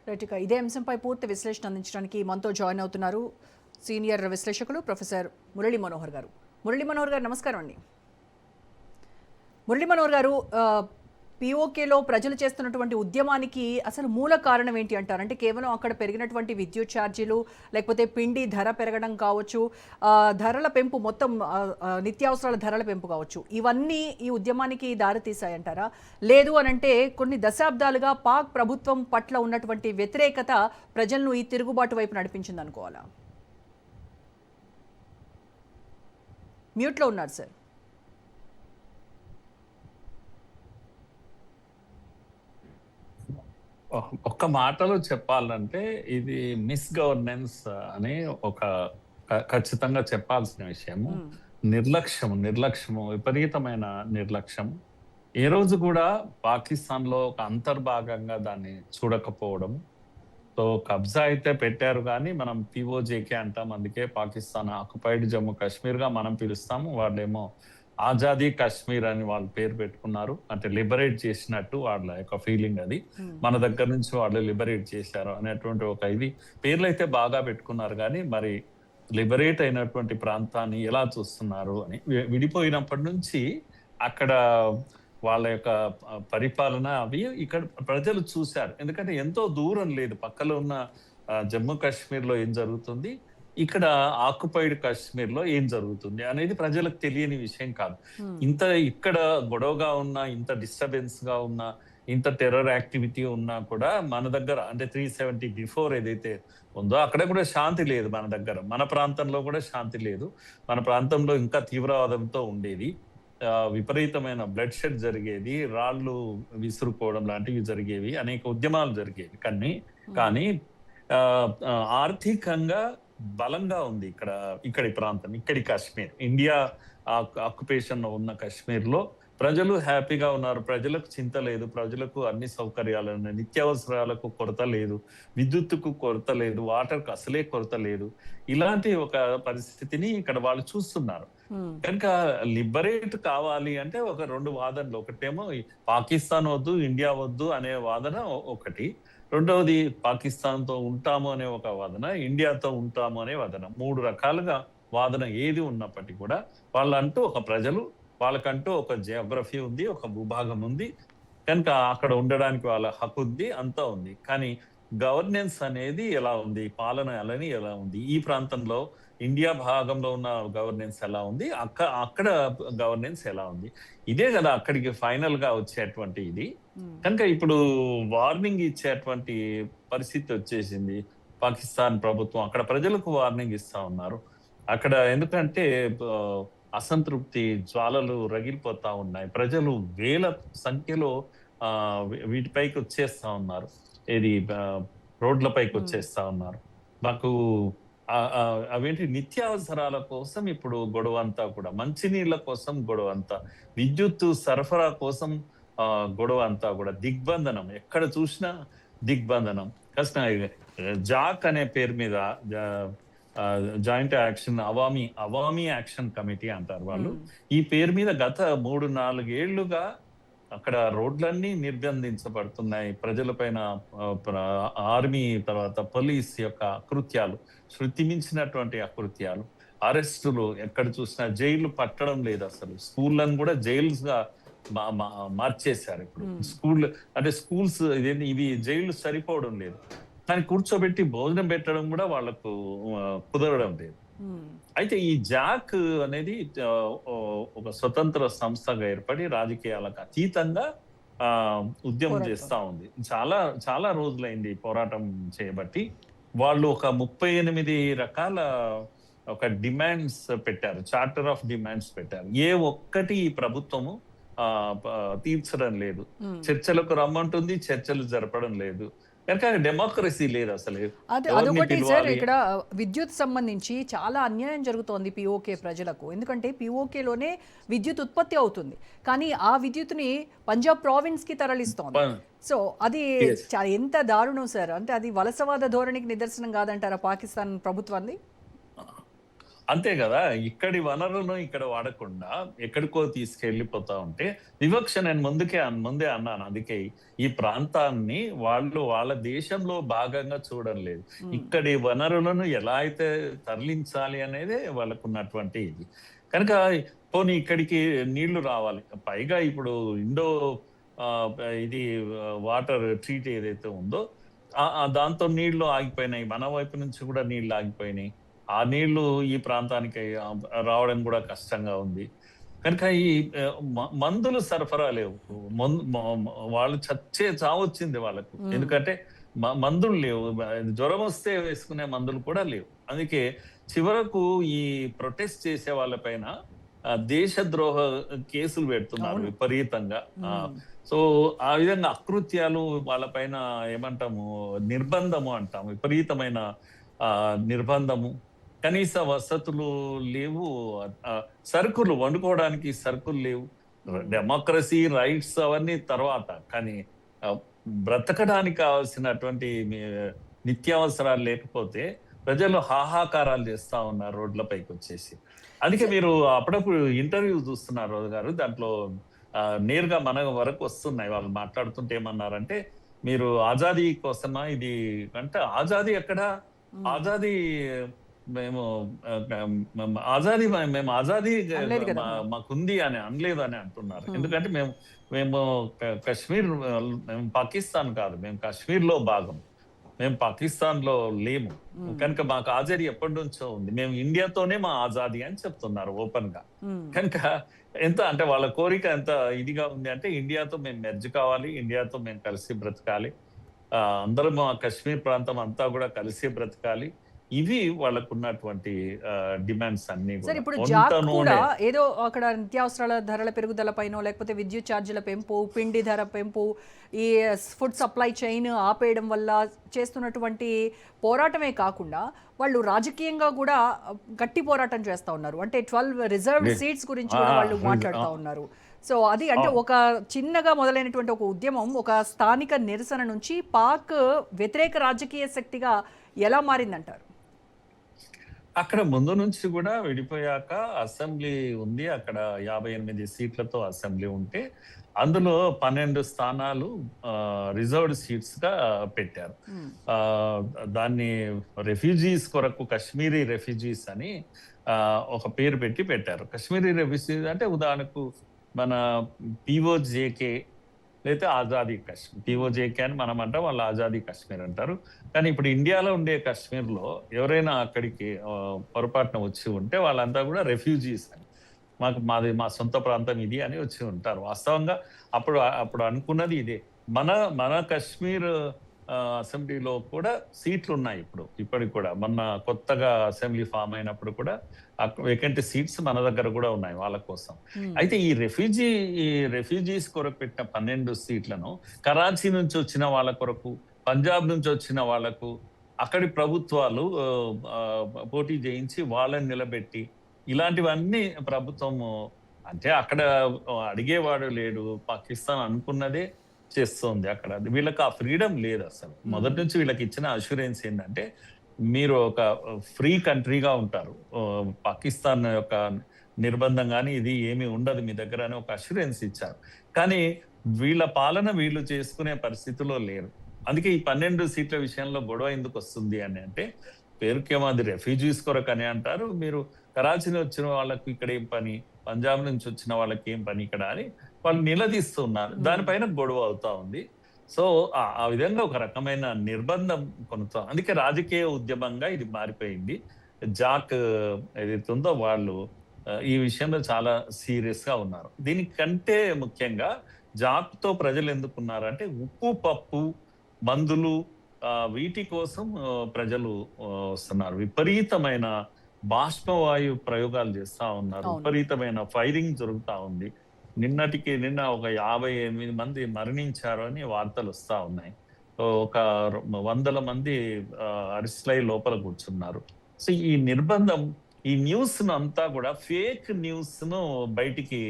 Right. ఇక ఇదే అంశంపై పూర్తి విశ్లేషణ అందించడానికి మనతో జాయిన్ అవుతున్నారు సీనియర్ విశ్లేషకులు ప్రొఫెసర్ మురళీ మనోహర్ గారు. మురళీ మనోహర్ గారు నమస్కారం అండి. మురళీ మనోహర్ గారు, పిఓకేలో ప్రజలు చేస్తున్నటువంటి ఉద్యమానికి అసలు మూల కారణం ఏంటి అంటారు? అంటే కేవలం అక్కడ పెరిగినటువంటి విద్యుత్ ఛార్జీలు, లేకపోతే పిండి ధర పెరగడం కావచ్చు, ధరల పెంపు, మొత్తం నిత్యావసరాల ధరల పెంపు కావచ్చు, ఇవన్నీ ఈ ఉద్యమానికి దారితీశాయంటారా? లేదు అనంటే కొన్ని దశాబ్దాలుగా పాక్ ప్రభుత్వం పట్ల ఉన్నటువంటి వ్యతిరేకత ప్రజలను ఈ తిరుగుబాటు వైపు నడిపించింది అనుకోవాలా? మ్యూట్లో ఉన్నారు సార్. ఒక్క మాటలో చెప్పాలంటే ఇది మిస్ గవర్నెన్స్ అని ఒక ఖచ్చితంగా చెప్పాల్సిన విషయము. నిర్లక్ష్యము, విపరీతమైన నిర్లక్ష్యం. ఏ రోజు కూడా పాకిస్తాన్ లో ఒక అంతర్భాగంగా దాన్ని చూడకపోవడం. సో కబ్జా అయితే పెట్టారు కానీ మనం పిఓజేకే అంటాం, అందుకే పాకిస్తాన్ ఆక్యుపైడ్ జమ్మూ కాశ్మీర్ గా మనం పిలుస్తాము. వాళ్ళేమో ఆజాదీ కాశ్మీర్ అని వాళ్ళు పేరు పెట్టుకున్నారు, అంటే లిబరేట్ చేసినట్టు వాళ్ళ యొక్క ఫీలింగ్. అది మన దగ్గర నుంచి వాళ్ళు లిబరేట్ చేశారు అనేటువంటి ఒక ఇది పేర్లు అయితే బాగా పెట్టుకున్నారు, కానీ మరి లిబరేట్ అయినటువంటి ప్రాంతాన్ని ఎలా చూస్తున్నారు అని. విడిపోయినప్పటి నుంచి అక్కడ వాళ్ళ యొక్క పరిపాలన అవి ఇక్కడ ప్రజలు చూశారు. ఎందుకంటే ఎంతో దూరం లేదు, పక్కలో ఉన్న జమ్మూ కాశ్మీర్ లో ఏం జరుగుతుంది, ఇక్కడ ఆక్యుపైడ్ కాశ్మీర్ లో ఏం జరుగుతుంది అనేది ప్రజలకు తెలియని విషయం కాదు. ఇంత ఇక్కడ గొడవగా ఉన్నా, ఇంత డిస్టర్బెన్స్ గా ఉన్నా, ఇంత టెర్రర్ యాక్టివిటీ ఉన్నా కూడా మన దగ్గర అంటే 370 బిఫోర్ ఏదైతే ఉందో అక్కడ కూడా శాంతి లేదు. మన దగ్గర, మన ప్రాంతంలో కూడా శాంతి లేదు. మన ప్రాంతంలో ఇంకా తీవ్రవాదంతో ఉండేది, విపరీతమైన బ్లడ్ షెడ్ జరిగేది, రాళ్ళు విసురుకోవడం లాంటివి జరిగేవి, అనేక ఉద్యమాలు జరిగేవి. కానీ ఆర్థికంగా బలంగా ఉంది ఇక్కడి ప్రాంతం, ఇక్కడి కాశ్మీర్. ఇండియా ఆక్యుపేషన్ లో ఉన్న కాశ్మీర్ లో ప్రజలు హ్యాపీగా ఉన్నారు, ప్రజలకు చింత లేదు, ప్రజలకు అన్ని సౌకర్యాలు ఉన్నాయి, నిత్యావసరాలకు కొరత లేదు, విద్యుత్తుకు కొరత లేదు, వాటర్కు అసలే కొరత లేదు. ఇలాంటి ఒక పరిస్థితిని ఇక్కడ వాళ్ళు చూస్తున్నారు. కనుక లిబరేట్ కావాలి అంటే ఒక రెండు వాదనలు, ఒకటేమో పాకిస్తాన్ వద్దు, ఇండియా వద్దు అనే వాదన ఒకటి, రెండవది పాకిస్తాన్ తో ఉంటాము అనే ఒక వాదన, ఇండియాతో ఉంటాము అనే వాదన. మూడు రకాలుగా వాదన ఏది ఉన్నప్పటికీ కూడా వాళ్ళంటూ ఒక ప్రజలు, వాళ్ళకంటూ ఒక జియోగ్రఫీ ఉంది, ఒక భూభాగం ఉంది, కనుక అక్కడ ఉండడానికి వాళ్ళ హక్కు ఉంది, అంతా ఉంది. కానీ గవర్నెన్స్ అనేది ఎలా ఉంది, పాలన అలాని ఎలా ఉంది, ఈ ప్రాంతంలో ఇండియా భాగంలో ఉన్న గవర్నెన్స్ ఎలా ఉంది, అక్కడ గవర్నెన్స్ ఎలా ఉంది, ఇదే కదా అక్కడికి ఫైనల్ గా వచ్చేటువంటి ఇది. కనుక ఇప్పుడు వార్నింగ్ ఇచ్చేటువంటి పరిస్థితి వచ్చేసింది పాకిస్తాన్ ప్రభుత్వం. అక్కడ ప్రజలకు వార్నింగ్ ఇస్తా ఉన్నారు. అక్కడ ఎందుకంటే అసంతృప్తి జ్వాలలు రగిలిపోతా ఉన్నాయి, ప్రజలు వేల సంఖ్యలో వీటిపైకి వచ్చేస్తా ఉన్నారు, ఏది రోడ్లపైకి వచ్చేస్తా ఉన్నారు. మాకు అవేంటి నిత్యావసరాల కోసం ఇప్పుడు గొడవ అంతా కూడా, మంచినీళ్ళ కోసం గొడవ అంతా, విద్యుత్ సరఫరా కోసం గొడవ అంతా కూడా, దిగ్బంధనం, ఎక్కడ చూసినా దిగ్బంధనం. కష్టం. జాక్ అనే పేరు మీద joint action Awami action committee అంటారు వాళ్ళు. ఈ పేరు మీద గత 3-4 ఏళ్లుగా అక్కడ రోడ్లన్నీ నిర్బంధించబడుతున్నాయి. ప్రజలపైన ఆర్మీ తర్వాత పోలీస్ యొక్క అకృత్యాలు, శృతి మించినటువంటి అకృత్యాలు, అరెస్టులు, ఎక్కడ చూసినా జైలు పట్టడం లేదు. అసలు స్కూళ్ళను కూడా జైల్స్ గా మార్చేశారు. ఇప్పుడు స్కూల్స్ ఇవి జైలు సరిపోవడం లేదు, కానీ కూర్చోబెట్టి భోజనం పెట్టడం కూడా వాళ్లకు కుదరడం లేదు. అయితే ఈ జాక్ అనేది ఒక స్వతంత్ర సంస్థగా ఏర్పడి రాజకీయాలకు అతీతంగా ఉద్యమం చేస్తా ఉంది. చాలా రోజులైంది పోరాటం చేయబట్టి. వాళ్ళు ఒక 38 రకాల ఒక డిమాండ్స్ పెట్టారు, చార్టర్ ఆఫ్ డిమాండ్స్ పెట్టారు. ఏ ఒక్కటి ఈ ప్రభుత్వము తీర్చడం లేదు. చర్చలకు రమ్మంటుంది, చర్చలు జరపడం లేదు. కనుక డెమోక్రసీ లేదు అసలు. అదొకటి సార్, ఇక్కడ విద్యుత్ సంబంధించి చాలా అన్యాయం జరుగుతోంది పిఓకే ప్రజలకు. ఎందుకంటే పిఓకేలోనే విద్యుత్ ఉత్పత్తి అవుతుంది, కానీ ఆ విద్యుత్ని పంజాబ్ ప్రావిన్స్ కి తరలిస్తోంది. సో అది ఎంత దారుణం సార్. అంటే అది వలసవాద ధోరణికి నిదర్శనం కాదంటారా పాకిస్తాన్ ప్రభుత్వాన్ని? అంతే కదా, ఇక్కడి వనరులను ఇక్కడ వాడకుండా ఎక్కడికో తీసుకెళ్లిపోతా ఉంటే వివక్ష. నేను ముందే అన్నాను, అందుకే ఈ ప్రాంతాన్ని వాళ్ళు వాళ్ళ దేశంలో భాగంగా చూడడం లేదు. ఉమ్, ఇక్కడి వనరులను ఎలా అయితే తరలించాలి అనేదే వాళ్ళకు ఉన్నటువంటి ఇది. కనుక పోనీ ఇక్కడికి నీళ్లు రావాలి, పైగా ఇప్పుడు ఆ, ఇది వాటర్ ట్రీట్ ఏదైతే ఉందో దాంతో నీళ్లు ఆగిపోయినాయి, మన వైపు నుంచి కూడా నీళ్లు ఆగిపోయినాయి. ఆ నీళ్లు ఈ ప్రాంతానికి రావడం కూడా కష్టంగా ఉంది. కనుక ఈ మందులు సరఫరా లేవు. వాళ్ళు చావొచ్చింది వాళ్ళకు, ఉమ్, ఎందుకంటే మందులు లేవు. జ్వరం వస్తే వేసుకునే మందులు కూడా లేవు. అందుకే చివరకు ఈ ప్రొటెస్ట్ చేసే వాళ్ళపైన దేశద్రోహ కేసులు పెడుతున్నారు అవును. విపరీతంగా. ఉమ్, సో ఆ విధంగా అకృత్యాలు వాళ్ళపైన ఏమంటాము, నిర్బంధము అంటాము, విపరీతమైన నిర్బంధము. కనీస వసతులు లేవు, సరుకులు వండుకోవడానికి సరుకులు లేవు. ఉమ్. డెమోక్రసీ రైట్స్ అవన్నీ తర్వాత, కానీ ఆ, బ్రతకడానికి కావాల్సినటువంటి నిత్యావసరాలు లేకపోతే ప్రజలు హాహాకారాలు చేస్తా ఉన్నారు రోడ్లపైకి వచ్చేసి. అందుకే మీరు అప్పుడప్పుడు ఇంటర్వ్యూ చూస్తున్నారు రోజు గారు, దాంట్లో నేరుగా మన వరకు వస్తున్నాయి. వాళ్ళు మాట్లాడుతుంటే ఏమన్నారంటే, మీరు ఆజాదీ కోసమా ఇది అంటే, ఆజాదీ ఎక్కడ, ఉమ్. ఆజాదీ మేము ఆజాదీ మేము ఆజాదీ అనలేదు కదా. మాకుంది అని అనలేదు అని అంటున్నారు. ఉమ్, ఎందుకంటే మేము కశ్మీర్, మేము పాకిస్తాన్ కాదు, మేము కాశ్మీర్ లో భాగం, మేము పాకిస్తాన్ లో లేము. ఉమ్, కనుక మాకు ఆజాదీ ఎప్పటి నుంచో ఉంది, మేము ఇండియాతోనే మా ఆజాదీ అని చెప్తున్నారు ఓపెన్ గా. ఉమ్. కనుక ఎంత అంటే వాళ్ళ కోరిక ఎంత ఇదిగా ఉంది అంటే, ఇండియాతో మేము మెర్జ్ కావాలి, ఇండియాతో మేము కలిసి బ్రతకాలి, అందరం ఆ కశ్మీర్ ప్రాంతం అంతా కూడా కలిసి బ్రతకాలి. ఇవి వాళ్ళకు ఉన్నటువంటి డిమాండ్స్ అన్ని సార్, కూడా. ఇప్పుడు వంట జాక్ కూడా నూనె ఏదో అక్కడ నిత్యావసరాల ధరల పెరుగుదలపైనో లేకపోతే విద్యుత్ ఛార్జీల పెంపు, పిండి ధర పెంపు, ఈ ఫుడ్ సప్లై చైన్ ఆపేయడం వల్ల చేస్తున్నటువంటి పోరాటమే కాకుండా వాళ్ళు రాజకీయంగా కూడా గట్టి పోరాటం చేస్తా ఉన్నారు. అంటే 12 రిజర్వ్డ్ సీట్స్ గురించి కూడా వాళ్ళు మాట్లాడుతూ ఉన్నారు. సో అది అంటే ఒక చిన్నగా మొదలైనటువంటి ఒక ఉద్యమం ఒక స్థానిక నిరసన నుంచి పాక్ వ్యతిరేక రాజకీయ శక్తిగా ఎలా మారిందంటారు? అక్కడ ముందు నుంచి కూడా విడిపోయాక అసెంబ్లీ ఉంది, అక్కడ 58 సీట్లతో అసెంబ్లీ ఉంటే అందులో 12 స్థానాలు రిజర్వ్డ్ సీట్స్ గా పెట్టారు. ఉమ్, ఆ దాన్ని రెఫ్యూజీస్ కొరకు కాశ్మీరీ రెఫ్యూజీస్ అని ఒక పేరు పెట్టారు. కాశ్మీరీ రెఫ్యూజీస్ అంటే ఉదాహరణకు మన పిఓజేకే లేదా ఆజాదీ కాశ్మీర్, పిఓజేకే అని మనం అంటాం, వాళ్ళు ఆజాదీ కాశ్మీర్ అంటారు. కానీ ఇప్పుడు ఇండియాలో ఉండే కాశ్మీర్లో ఎవరైనా అక్కడికి పొరపాటున వచ్చి ఉంటే వాళ్ళంతా కూడా రెఫ్యూజీస్ అని, మా సొంత ప్రాంతం ఇది అని వచ్చి ఉంటారు. వాస్తవంగా అప్పుడు అనుకున్నది ఇదే. మన కాశ్మీర్ అసెంబ్లీలో కూడా సీట్లు ఉన్నాయి ఇప్పటికి కూడా. మొన్న కొత్తగా అసెంబ్లీ ఫామ్ అయినప్పుడు కూడా వేకెంట్ సీట్స్ మన దగ్గర కూడా ఉన్నాయి వాళ్ళ కోసం. ఉమ్, అయితే ఈ రెఫ్యూజీస్ కొరకు పెట్టిన 12 సీట్లను కరాచీ నుంచి వచ్చిన వాళ్ళ కొరకు, పంజాబ్ నుంచి వచ్చిన వాళ్లకు అక్కడి ప్రభుత్వాలు పోటీ చేయించి వాళ్ళని నిలబెట్టి, ఇలాంటివన్నీ ప్రభుత్వం, అంటే అక్కడ అడిగేవాడు లేడు, పాకిస్తాన్ అనుకున్నదే చేస్తుంది. అక్కడ వీళ్ళకి ఆ ఫ్రీడమ్ లేదు అసలు. మొదటి నుంచి వీళ్ళకి ఇచ్చిన అష్యూరెన్స్ ఏంటంటే, మీరు ఒక ఫ్రీ కంట్రీగా ఉంటారు, పాకిస్తాన్ యొక్క నిర్బంధం కానీ ఇది ఏమీ ఉండదు మీ దగ్గర అని ఒక అష్యూరెన్స్ ఇచ్చారు. కానీ వీళ్ళ పాలన వీళ్ళు చేసుకునే పరిస్థితిలో లేరు. అందుకే ఈ 12 సీట్ల విషయంలో గొడవ ఎందుకు వస్తుంది అని అంటే, పేరుకేమో అది రెఫ్యూజీస్ కొరకు అని అంటారు, మీరు కరాచీ వచ్చిన వాళ్ళకి ఇక్కడ ఏం పని, పంజాబ్ నుంచి వచ్చిన వాళ్ళకి ఏం పని ఇక్కడ అని వాళ్ళు నిలదీస్తున్నారు. దానిపైన గొడవ అవుతా ఉంది. సో ఆ విధంగా ఒక రకమైన నిర్బంధం కొనుక్తాం. అందుకే రాజకీయ ఉద్యమంగా ఇది మారిపోయింది. జాక్ ఏదైతే ఉందో వాళ్ళు ఈ విషయంలో చాలా సీరియస్ గా ఉన్నారు. దీనికంటే ముఖ్యంగా జాక్ తో ప్రజలు ఎందుకున్నారు అంటే, ఉప్పు, పప్పు, మందులు, వీటి కోసం ప్రజలు వస్తున్నారు. విపరీతమైన బాష్పవాయు ప్రయోగాలు చేస్తా ఉన్నారు, విపరీతమైన ఫైరింగ్ జరుగుతా ఉంది. నిన్న ఒక 58 మంది మరణించారు అని వార్తలు వస్తా ఉన్నాయి. ఒక 100 మంది అరిస్లై లోపల కూర్చున్నారు. సో ఈ నిర్బంధం, ఈ న్యూస్ ను అంతా కూడా ఫేక్ న్యూస్ ను బయటికి